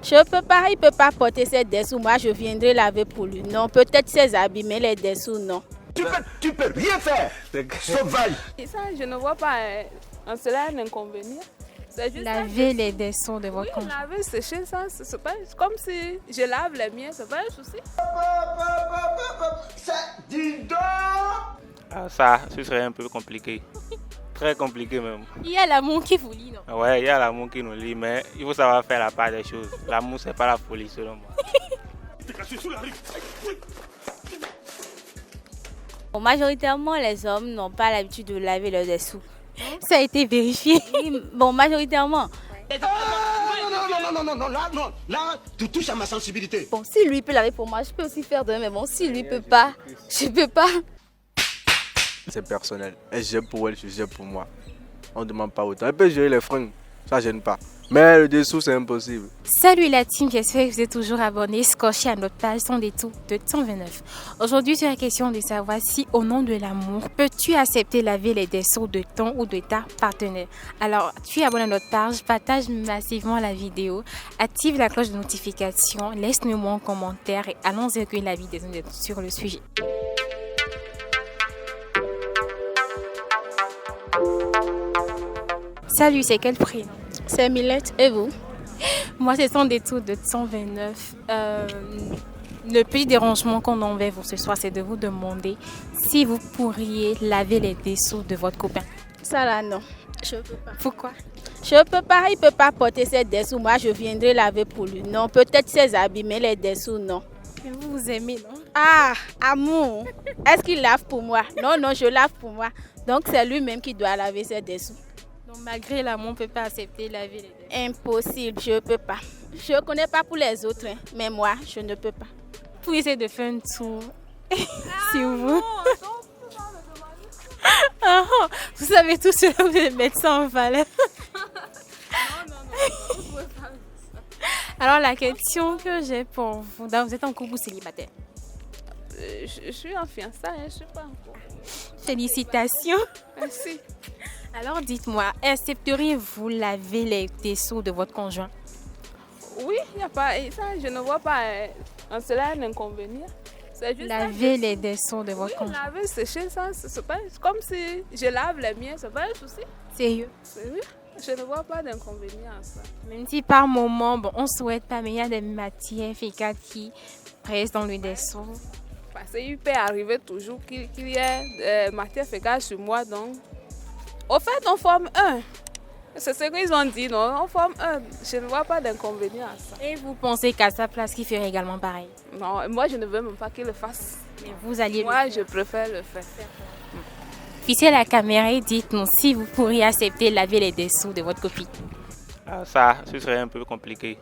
Je peux pas, il peut pas porter ses dessous. Moi, je viendrai laver pour lui. Non, peut-être ses habits, mais les dessous, non. Tu peux rien faire, sauvage. Et ça, je ne vois pas en cela un inconvénient. C'est juste Laver les dessous de votre conjoint. laver, sécher, ça, c'est pas comme si je lave les miens, c'est pas un souci. Ça, dis donc. Ah, ça, ce serait un peu compliqué. Très compliqué même. Il y a l'amour qui vous lie, non? Ouais, il y a l'amour qui nous lie, mais il faut savoir faire la part des choses. L'amour, c'est pas la folie selon moi. Bon, majoritairement, les hommes n'ont pas l'habitude de laver leurs dessous. Ça a été vérifié. Oui, bon, majoritairement. Non, là, tu touches à ma sensibilité. Bon, si lui peut laver pour moi, je peux aussi faire de même. Mais bon, si lui peut pas, je peux pas. C'est personnel. Elle gère pour elle, je gère pour moi. On ne demande pas autant. Elle peut gérer les fringues, ça ne gêne pas. Mais le dessous, c'est impossible. Salut la team, j'espère que vous êtes toujours abonnés, scotchés à notre page Sans Détour de 129. Aujourd'hui, c'est la question de savoir si, au nom de l'amour, peux-tu accepter laver les dessous de ton ou de ta partenaire? Alors, tu es abonné à notre page, partage massivement la vidéo, active la cloche de notification, laisse-nous un commentaire et allons recueillir l'avis des uns sur le sujet. Salut, c'est quel prénom? C'est Milette, et vous? Moi, c'est Sans Détour de 129. Le petit dérangement qu'on a envers vous ce soir, c'est de vous demander si vous pourriez laver les dessous de votre copain. Ça là, non. Je peux pas. Pourquoi? Je peux pas, il peut pas porter ses dessous. Moi, je viendrai laver pour lui. Non, peut-être ses habits, mais les dessous, non. Mais vous vous aimez, non? Ah, amour. Est-ce qu'il lave pour moi? Non, non, je lave pour moi. Donc, c'est lui-même qui doit laver ses dessous. Donc, malgré l'amour, on ne peut pas accepter laver les dessous. Impossible, je peux pas. Je connais pas pour les autres, hein, mais moi, je ne peux pas. Vous essayez de faire un tour sur vous. Ah, vous savez tout cela, vous allez mettre ça en valeur. Alors, la question que j'ai pour vous, vous êtes en couple ou célibataire? Je suis en fiançailles, je ne suis pas en couple. Félicitations. Merci. Alors, dites-moi, accepteriez-vous laver les dessous de votre conjoint? Oui, il n'y a pas ça, je ne vois pas en cela un inconvénient. C'est juste Laver les dessous de votre conjoint. laver, sécher, ça, c'est pas comme si je lave les miens, c'est pas un souci. Sérieux? Oui, je ne vois pas d'inconvénient à ça. Même si par moment, bon, on ne souhaite pas, mais il y a des matières fécales qui pressent dans le dessous. Parce qu'il peut arriver toujours qu'il y ait des matières fécales sur moi, donc au fait, on forme un. C'est ce qu'ils ont dit, non? On forme un. Je ne vois pas d'inconvénient à ça. Et vous pensez qu'à sa place, qu'il ferait également pareil? Non, moi, je ne veux même pas qu'il le fasse. Mais vous alliez Moi, je préfère le faire. Fixez la caméra et dites-nous si vous pourriez accepter laver les dessous de votre copine. Ah, ça, ce serait un peu compliqué.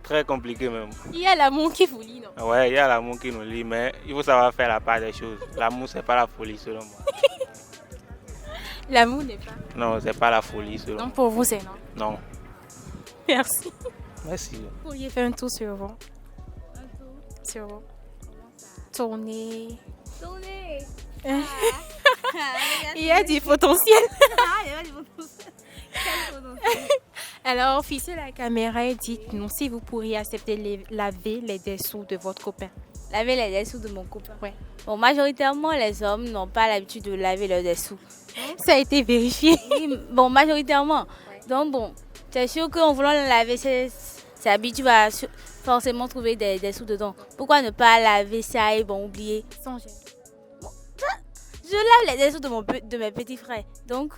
Très compliqué même. Il y a l'amour qui vous lie, non? Ouais, il y a l'amour qui nous lie, mais il faut savoir faire la part des choses. L'amour, c'est pas la folie selon moi. L'amour n'est pas. Non, c'est pas la folie selon moi. Donc pour vous, c'est non. Non. Merci. Merci. Vous pourriez faire un tour sur vous. Sur vous. Tourner. Il y a du potentiel. Alors, fixez la caméra et dites-nous si vous pourriez accepter laver les dessous de votre copain. Laver les dessous de mon copain. Ouais. Bon, majoritairement, les hommes n'ont pas l'habitude de laver leurs dessous. Ça a été vérifié. Oui, bon, majoritairement. Donc, bon, c'est sûr qu'en voulant laver ses habits, tu vas forcément trouver des dessous dedans. Pourquoi ne pas laver ça et bon, oublier? Sans gêne. Je lave les dessous de mes petits frères. Donc,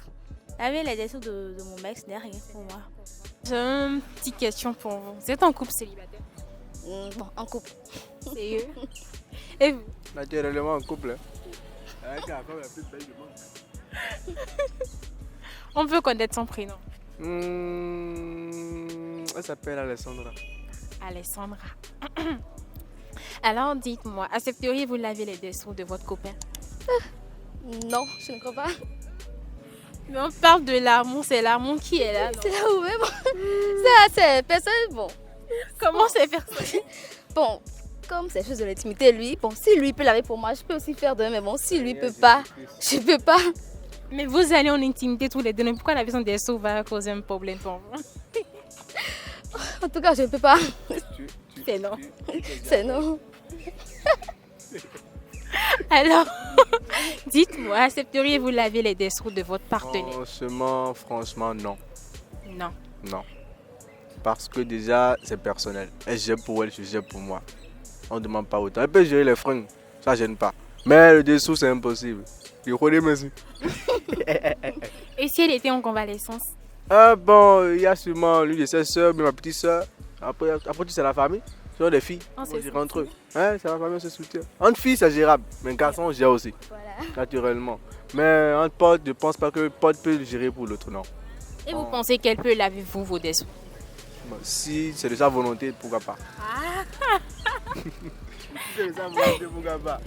laver les dessous de mon mec, ce n'est rien pour moi. J'ai une petite question pour vous. Vous êtes en couple célibataire? Bon, en couple. Sérieux? Et vous? Naturellement en couple. Avec la femme la plus belle du monde. On peut connaître son prénom. Elle s'appelle Alessandra. Alessandra. Alors, dites-moi, accepteriez-vous laver les dessous de votre copain? Non, je ne crois pas. Mais on parle de l'amour, c'est l'amour qui est là. C'est là où même. Ça, c'est personne. Bon. Comment c'est personne? Bon, comme c'est chose de l'intimité, lui, bon, si lui peut laver pour moi, je peux aussi faire de même. Mais bon, si lui peut pas, je peux pas. Mais vous allez en intimité tous les deux, pourquoi la vision des dessous va causer un problème pour vous? En tout cas, je ne peux pas. C'est non. C'est non. Alors, dites-moi, accepteriez-vous laver les dessous de votre partenaire? Franchement, non. Non. Non. Parce que déjà, c'est personnel. Elle gère pour elle, je gère pour moi. On ne demande pas autant. Elle peut gérer les fringues, ça ne gêne pas. Mais le dessous, c'est impossible. Je connais merci. Et si elle était en convalescence? Bon, il y a sûrement l'une de ses soeurs, ma petite soeur. Après c'est la famille. Ce sont des filles. On se On entre eux. Hein, c'est la famille, on se soutient. Entre filles, c'est gérable. Mais garçon, on gère aussi. Voilà. Naturellement. Mais entre potes, je ne pense pas que le pote peut le gérer pour l'autre, non. Et vous pensez qu'elle peut laver vos dessous? Bon, si c'est de sa volonté, pourquoi pas. Si c'est de sa volonté, pourquoi pas.